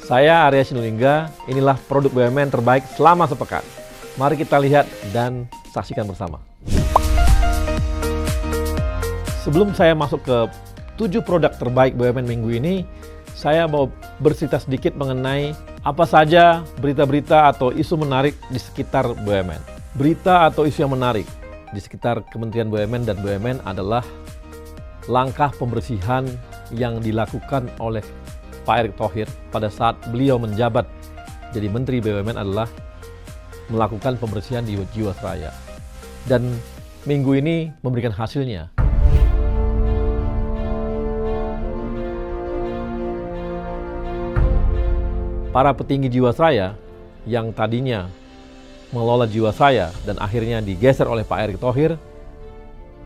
Saya Arya Sinulinga, inilah produk BUMN terbaik selama sepekan. Mari kita lihat dan saksikan bersama. Sebelum saya masuk ke 7 produk terbaik BUMN minggu ini, saya mau bercerita sedikit mengenai apa saja berita-berita atau isu menarik di sekitar BUMN. Berita atau isu yang menarik di sekitar Kementerian BUMN dan BUMN adalah langkah pembersihan yang dilakukan oleh Pak Erick Thohir pada saat beliau menjabat jadi Menteri BUMN adalah melakukan pembersihan di Jiwasraya. Dan minggu ini memberikan hasilnya. Para petinggi Jiwasraya yang tadinya mengelola Jiwasraya dan akhirnya digeser oleh Pak Erick Thohir,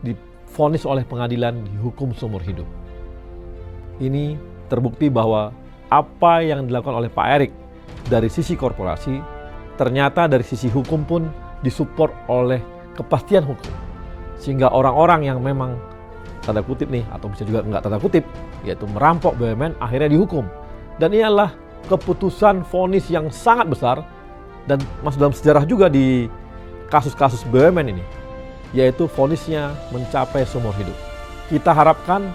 divonis oleh pengadilan dihukum seumur hidup. Ini terbukti bahwa apa yang dilakukan oleh Pak Erick dari sisi korporasi, ternyata dari sisi hukum pun disupport oleh kepastian hukum. Sehingga orang-orang yang memang tanda kutip nih, atau bisa juga enggak tanda kutip, yaitu merampok BUMN, akhirnya dihukum. Dan ini adalah keputusan vonis yang sangat besar dan masuk dalam sejarah juga di kasus-kasus BUMN ini, yaitu vonisnya mencapai seumur hidup. Kita harapkan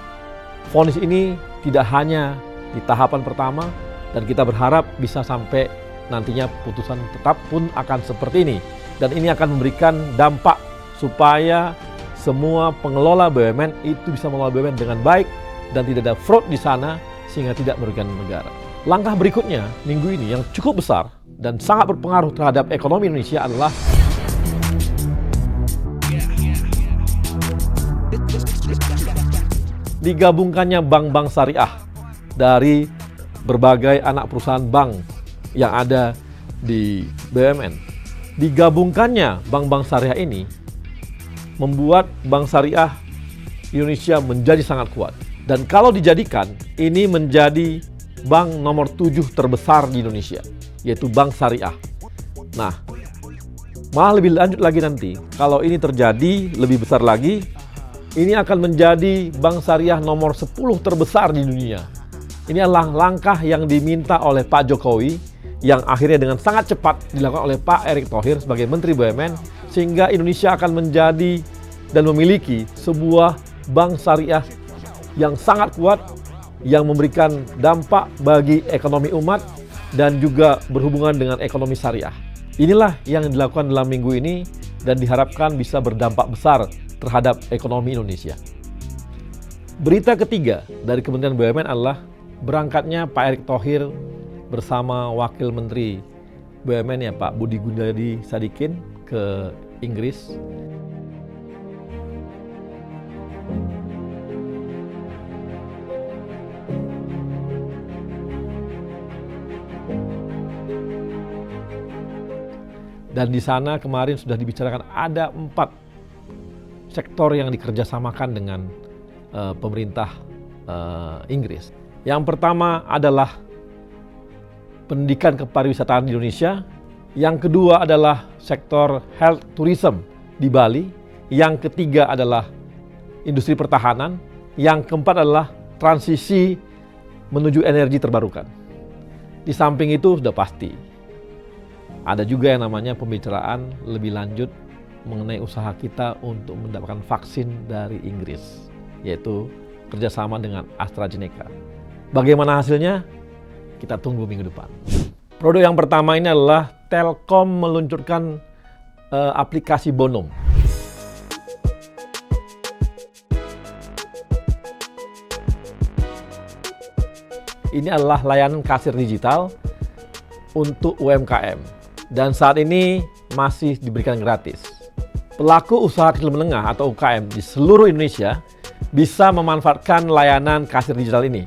vonis ini tidak hanya di tahapan pertama, dan kita berharap bisa sampai nantinya putusan tetap pun akan seperti ini. Dan ini akan memberikan dampak supaya semua pengelola BUMN itu bisa mengelola BUMN dengan baik dan tidak ada fraud di sana sehingga tidak merugikan negara. Langkah berikutnya minggu ini yang cukup besar dan sangat berpengaruh terhadap ekonomi Indonesia adalah digabungkannya bank-bank syariah dari berbagai anak perusahaan bank yang ada di BUMN. Digabungkannya bank-bank syariah ini membuat bank syariah Indonesia menjadi sangat kuat. Dan kalau dijadikan, ini menjadi bank nomor 7 terbesar di Indonesia, yaitu bank syariah. Nah, malah lebih lanjut lagi nanti, kalau ini terjadi lebih besar lagi, ini akan menjadi bank syariah nomor 10 terbesar di dunia. Ini adalah langkah yang diminta oleh Pak Jokowi yang akhirnya dengan sangat cepat dilakukan oleh Pak Erick Thohir sebagai Menteri BUMN, sehingga Indonesia akan menjadi dan memiliki sebuah bank syariah yang sangat kuat yang memberikan dampak bagi ekonomi umat dan juga berhubungan dengan ekonomi syariah. Inilah yang dilakukan dalam minggu ini dan diharapkan bisa berdampak besar terhadap ekonomi Indonesia. Berita ketiga dari Kementerian BUMN adalah berangkatnya Pak Erick Thohir bersama Wakil Menteri BUMN ya Pak Budi Gunadi Sadikin ke Inggris. Dan di sana kemarin sudah dibicarakan ada 4 sektor yang dikerjasamakan dengan pemerintah Inggris. Yang pertama adalah pendidikan kepariwisataan di Indonesia. Yang kedua adalah sektor health tourism di Bali. Yang ketiga adalah industri pertahanan. Yang keempat adalah transisi menuju energi terbarukan. Di samping itu sudah pasti ada juga yang namanya pembicaraan lebih lanjut mengenai usaha kita untuk mendapatkan vaksin dari Inggris, yaitu kerjasama dengan AstraZeneca. Bagaimana hasilnya? Kita tunggu minggu depan. Produk yang pertama ini adalah Telkom meluncurkan aplikasi Bonum. Ini adalah layanan kasir digital untuk UMKM dan saat ini masih diberikan gratis. Pelaku usaha kecil menengah atau UKM di seluruh Indonesia bisa memanfaatkan layanan kasir digital ini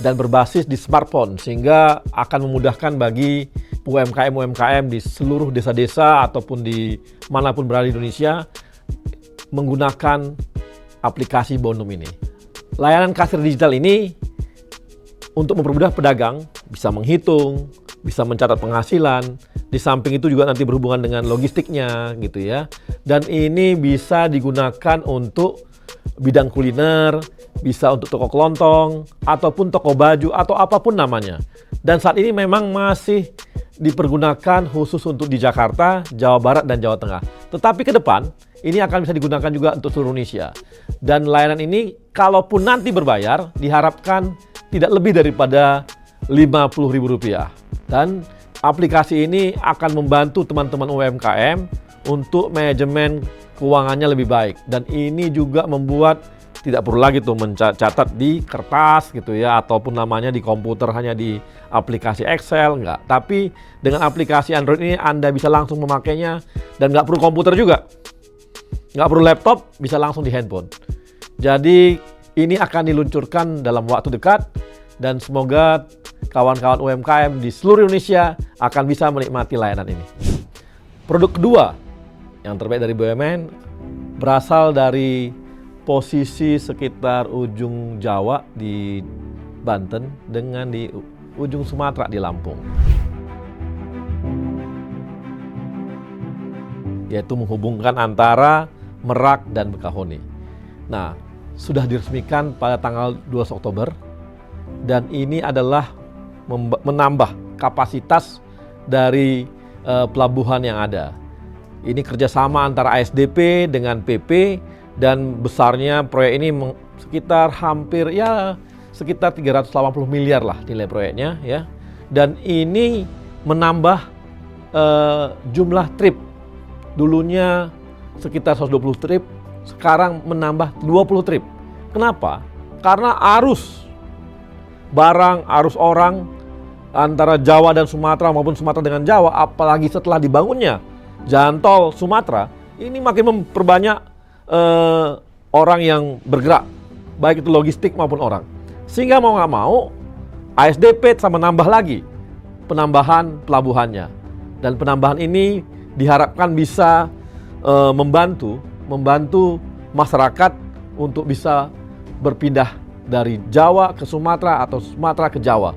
dan berbasis di smartphone sehingga akan memudahkan bagi UMKM di seluruh desa-desa ataupun di manapun berada di Indonesia menggunakan aplikasi Bonum ini. Layanan kasir digital ini untuk mempermudah pedagang bisa menghitung, bisa mencatat penghasilan, di samping itu juga nanti berhubungan dengan logistiknya gitu ya. Dan ini bisa digunakan untuk bidang kuliner, bisa untuk toko kelontong, ataupun toko baju, atau apapun namanya. Dan saat ini memang masih dipergunakan khusus untuk di Jakarta, Jawa Barat, dan Jawa Tengah. Tetapi ke depan, ini akan bisa digunakan juga untuk seluruh Indonesia. Dan layanan ini, kalaupun nanti berbayar, diharapkan tidak lebih daripada Rp50.000. Dan aplikasi ini akan membantu teman-teman UMKM untuk manajemen keuangannya lebih baik. Dan ini juga membuat tidak perlu lagi tuh mencatat di kertas gitu ya, ataupun namanya di komputer hanya di aplikasi Excel, enggak. Tapi dengan aplikasi Android ini Anda bisa langsung memakainya dan nggak perlu komputer juga. Nggak perlu laptop, bisa langsung di handphone. Jadi ini akan diluncurkan dalam waktu dekat dan semoga kawan-kawan UMKM di seluruh Indonesia akan bisa menikmati layanan ini. Produk kedua yang terbaik dari BUMN berasal dari posisi sekitar ujung Jawa di Banten dengan di ujung Sumatera di Lampung. Yaitu menghubungkan antara Merak dan Bekahuni. Nah, sudah diresmikan pada tanggal 12 Oktober dan ini adalah menambah kapasitas dari pelabuhan yang ada. Ini kerjasama antara ASDP dengan PP dan besarnya proyek ini sekitar sekitar 380 miliar lah nilai proyeknya ya. Dan ini menambah jumlah trip. Dulunya sekitar 120 trip, sekarang menambah 20 trip. Kenapa? Karena arus barang, arus orang antara Jawa dan Sumatera maupun Sumatera dengan Jawa, apalagi setelah dibangunnya jalan tol Sumatera, ini makin memperbanyak orang yang bergerak, baik itu logistik maupun orang. Sehingga mau nggak mau, ASDP sama menambah lagi penambahan pelabuhannya. Dan penambahan ini diharapkan bisa membantu masyarakat untuk bisa berpindah dari Jawa ke Sumatera atau Sumatera ke Jawa.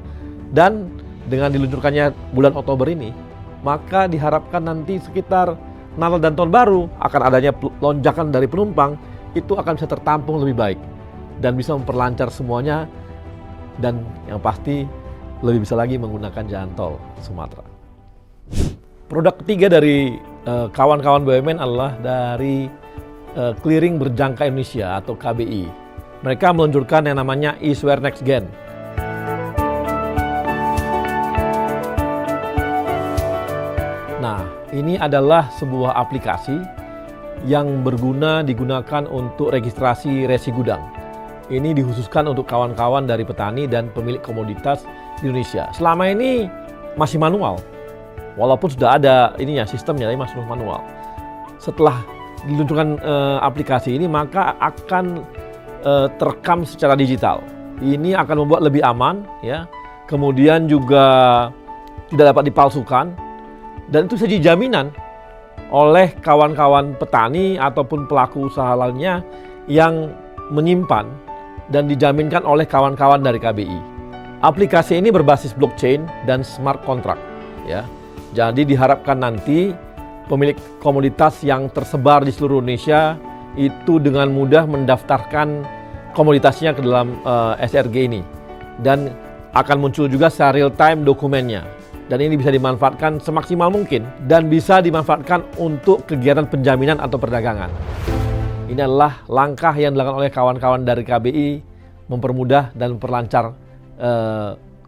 Dan dengan diluncurkannya bulan Oktober ini, maka diharapkan nanti sekitar Natal dan Tahun Baru akan adanya lonjakan dari penumpang, itu akan bisa tertampung lebih baik dan bisa memperlancar semuanya, dan yang pasti lebih bisa lagi menggunakan jalan tol Sumatera. Produk ketiga dari kawan-kawan BUMN adalah dari Clearing Berjangka Indonesia atau KBI. Mereka meluncurkan yang namanya eSware Next Gen. Nah, ini adalah sebuah aplikasi yang digunakan untuk registrasi resi gudang. Ini dikhususkan untuk kawan-kawan dari petani dan pemilik komoditas di Indonesia. Selama ini masih manual, walaupun sudah ada sistemnya, tapi masih manual. Setelah diluncurkan aplikasi ini, maka akan terekam secara digital. Ini akan membuat lebih aman, ya. Kemudian juga tidak dapat dipalsukan. Dan itu bisa dijaminan oleh kawan-kawan petani ataupun pelaku usaha lainnya yang menyimpan dan dijaminkan oleh kawan-kawan dari KBI. Aplikasi ini berbasis blockchain dan smart contract, ya. Jadi diharapkan nanti pemilik komoditas yang tersebar di seluruh Indonesia itu dengan mudah mendaftarkan komoditasnya ke dalam SRG ini, dan akan muncul juga secara real time dokumennya. Dan ini bisa dimanfaatkan semaksimal mungkin dan bisa dimanfaatkan untuk kegiatan penjaminan atau perdagangan. Ini adalah langkah yang dilakukan oleh kawan-kawan dari KBI mempermudah dan memperlancar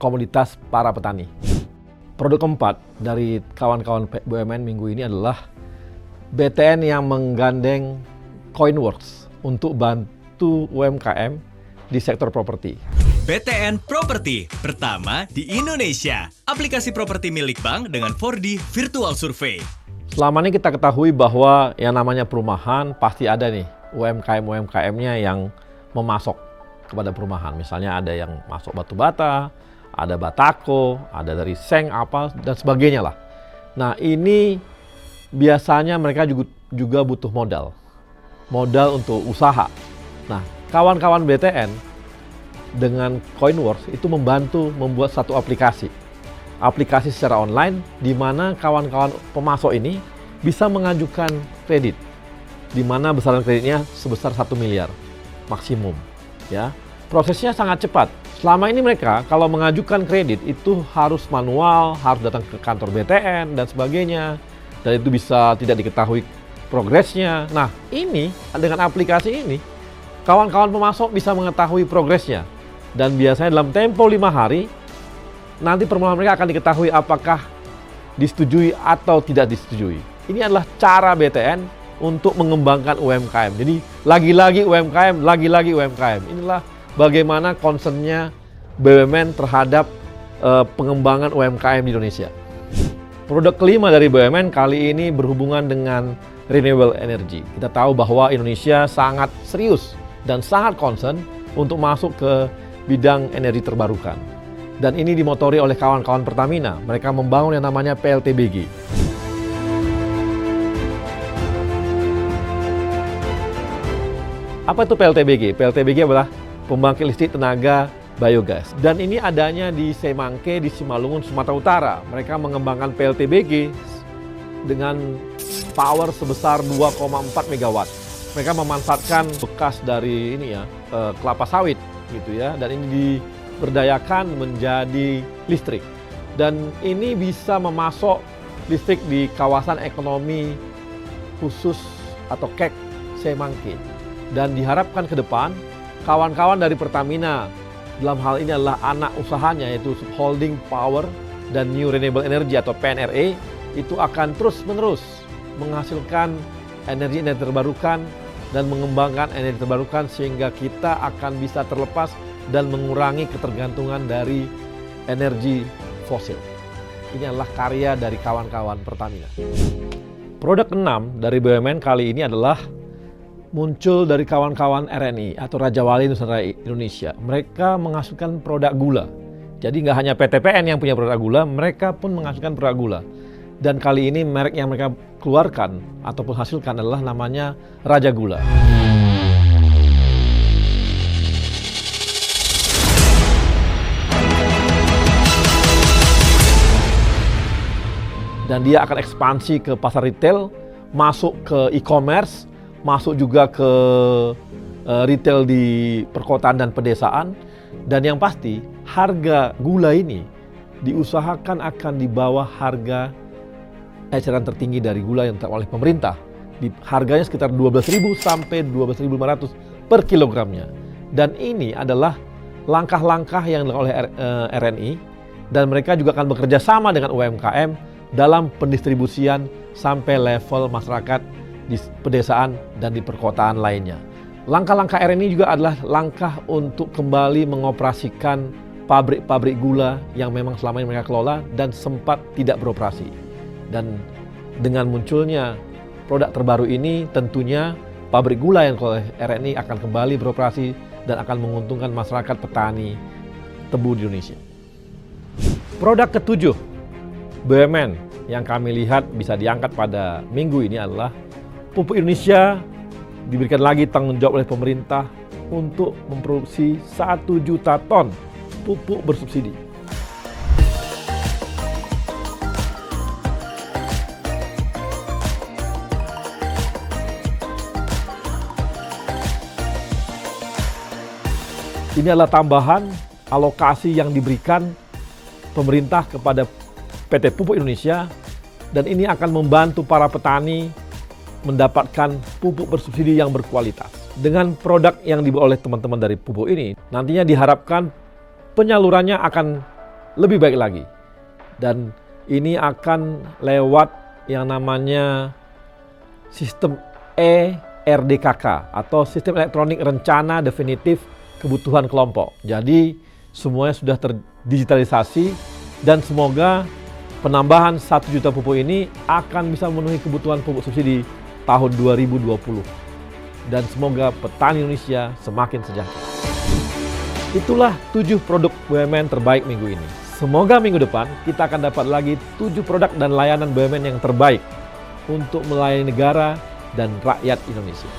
komoditas para petani. Produk keempat dari kawan-kawan BUMN minggu ini adalah BTN yang menggandeng Coinworks untuk bantu UMKM di sektor properti. BTN Property, pertama di Indonesia. Aplikasi properti milik bank dengan 4D Virtual Survey. Selama ini kita ketahui bahwa yang namanya perumahan pasti ada nih UMKM-UMKM-nya yang memasok kepada perumahan. Misalnya ada yang masuk batu bata, ada batako, ada dari seng apa dan sebagainya lah. Nah, ini biasanya mereka juga butuh modal untuk usaha. Nah, kawan-kawan BTN dengan Coinworks itu membantu membuat satu aplikasi secara online di mana kawan-kawan pemasok ini bisa mengajukan kredit di mana besaran kreditnya sebesar 1 miliar. maksimum. Ya, prosesnya sangat cepat. Selama ini mereka kalau mengajukan kredit itu harus manual, harus datang ke kantor BTN dan sebagainya, dan itu bisa tidak diketahui progresnya. Nah, ini dengan aplikasi ini, kawan-kawan pemasok bisa mengetahui progresnya, dan biasanya dalam tempo 5 hari, nanti permohonan mereka akan diketahui apakah disetujui atau tidak disetujui. Ini adalah cara BTN untuk mengembangkan UMKM. Jadi lagi-lagi UMKM, lagi-lagi UMKM. Inilah bagaimana concernnya BUMN terhadap pengembangan UMKM di Indonesia. Produk kelima dari BUMN kali ini berhubungan dengan renewable energy. Kita tahu bahwa Indonesia sangat serius dan sangat concern untuk masuk ke bidang energi terbarukan. Dan ini dimotori oleh kawan-kawan Pertamina. Mereka membangun yang namanya PLTBG. Apa itu PLTBG? PLTBG adalah pembangkit listrik tenaga biogas. Dan ini adanya di Semangke, di Simalungun, Sumatera Utara. Mereka mengembangkan PLTBG dengan power sebesar 2,4 megawatt. Mereka memanfaatkan bekas dari kelapa sawit gitu ya, dan ini diberdayakan menjadi listrik. Dan ini bisa memasok listrik di kawasan ekonomi khusus atau KEK Semangke. Dan diharapkan ke depan kawan-kawan dari Pertamina, dalam hal ini adalah anak usahanya yaitu Holding Power dan New Renewable Energy atau PNRE, itu akan terus-menerus menghasilkan energi terbarukan dan mengembangkan energi terbarukan sehingga kita akan bisa terlepas dan mengurangi ketergantungan dari energi fosil. Ini adalah karya dari kawan-kawan Pertamina. Produk 6 dari BUMN kali ini adalah muncul dari kawan-kawan RNI atau Raja Wali Nusantara Indonesia. Mereka menghasilkan produk gula. Jadi nggak hanya PTPN yang punya produk gula, mereka pun menghasilkan produk gula. Dan kali ini merek yang mereka keluarkan ataupun hasilkan adalah namanya Raja Gula. Dan dia akan ekspansi ke pasar retail, masuk ke e-commerce, masuk juga ke retail di perkotaan dan pedesaan. Dan yang pasti harga gula ini diusahakan akan di bawah harga eceran tertinggi dari gula yang ditetapkan oleh pemerintah. Harganya sekitar 12.000 sampai 12.500 per kilogramnya. Dan ini adalah langkah-langkah yang dilakukan oleh RNI, dan mereka juga akan bekerja sama dengan UMKM dalam pendistribusian sampai level masyarakat di pedesaan dan di perkotaan lainnya. Langkah-langkah RNI juga adalah langkah untuk kembali mengoperasikan pabrik-pabrik gula yang memang selama ini mereka kelola dan sempat tidak beroperasi. Dan dengan munculnya produk terbaru ini, tentunya pabrik gula yang oleh RNI akan kembali beroperasi dan akan menguntungkan masyarakat petani tebu di Indonesia. Produk ketujuh BUMN yang kami lihat bisa diangkat pada minggu ini adalah pupuk Indonesia diberikan lagi tanggung jawab oleh pemerintah untuk memproduksi 1 juta ton pupuk bersubsidi. Ini adalah tambahan alokasi yang diberikan pemerintah kepada PT Pupuk Indonesia, dan ini akan membantu para petani mendapatkan pupuk bersubsidi yang berkualitas. Dengan produk yang dibawa oleh teman-teman dari pupuk ini, nantinya diharapkan penyalurannya akan lebih baik lagi. Dan ini akan lewat yang namanya sistem ERDKK atau Sistem Elektronik Rencana Definitif Kebutuhan Kelompok. Jadi semuanya sudah terdigitalisasi dan semoga penambahan 1 juta pupuk ini akan bisa memenuhi kebutuhan pupuk subsidi tahun 2020. Dan semoga petani Indonesia semakin sejahtera. Itulah 7 produk BUMN terbaik minggu ini. Semoga minggu depan kita akan dapat lagi 7 produk dan layanan BUMN yang terbaik untuk melayani negara dan rakyat Indonesia.